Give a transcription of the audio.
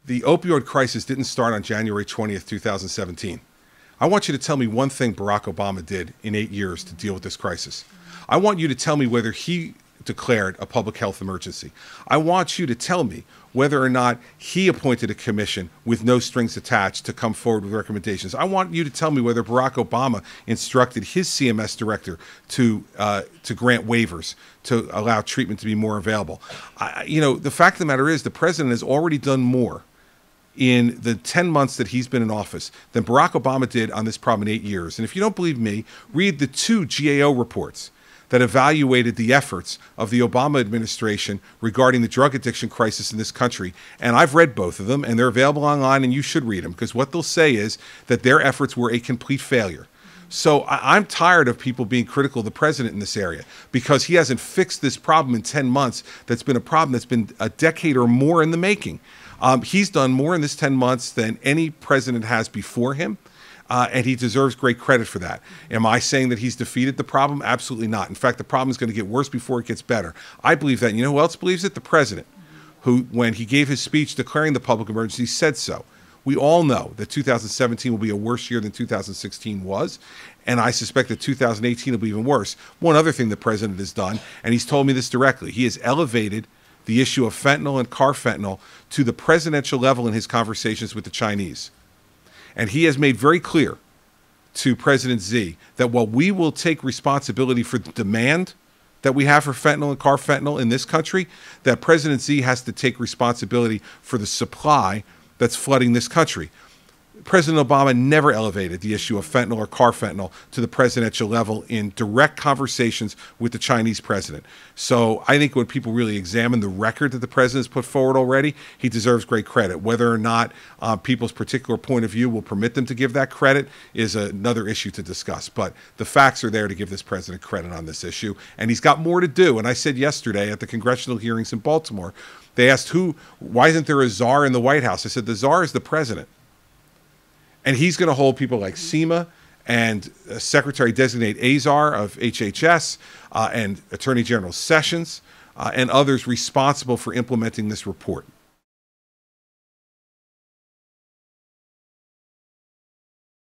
The opioid crisis didn't start on January 20th, 2017. I want you to tell me one thing Barack Obama did in 8 years to deal with this crisis. I want you to tell me whether he declared a public health emergency. I want you to tell me whether or not he appointed a commission with no strings attached to come forward with recommendations. I want you to tell me whether Barack Obama instructed his CMS director to grant waivers to allow treatment to be more available. The fact of the matter is the president has already done more in the 10 months that he's been in office than Barack Obama did on this problem in 8 years. And if you don't believe me, read the 2 GAO reports that evaluated the efforts of the Obama administration regarding the drug addiction crisis in this country. And I've read both of them, and they're available online, and you should read them, because what they'll say is that their efforts were a complete failure. So I'm tired of people being critical of the president in this area, because he hasn't fixed this problem in 10 months. That's been a problem that's been a decade or more in the making. He's done more in this 10 months than any president has before him. And he deserves great credit for that. Am I saying that he's defeated the problem? Absolutely not. In fact, the problem is going to get worse before it gets better. I believe that. And you know who else believes it? The president, who, when he gave his speech declaring the public emergency, said so. We all know that 2017 will be a worse year than 2016 was, and I suspect that 2018 will be even worse. One other thing the president has done, and he's told me this directly, he has elevated the issue of fentanyl and carfentanil to the presidential level in his conversations with the Chinese. And he has made very clear to President Xi that while we will take responsibility for the demand that we have for fentanyl and carfentanil in this country, that President Xi has to take responsibility for the supply that's flooding this country. President Obama never elevated the issue of fentanyl or carfentanil to the presidential level in direct conversations with the Chinese president. So I think when people really examine the record that the president has put forward already, he deserves great credit. Whether or not people's particular point of view will permit them to give that credit is another issue to discuss. But the facts are there to give this president credit on this issue, and he's got more to do. And I said yesterday at the Congressional Hearings in Baltimore, they asked why isn't there a czar in the White House? I said, the czar is the president. And he's going to hold people like Seema and Secretary Designate Azar of H.H.S. And Attorney General Sessions and others responsible for implementing this report.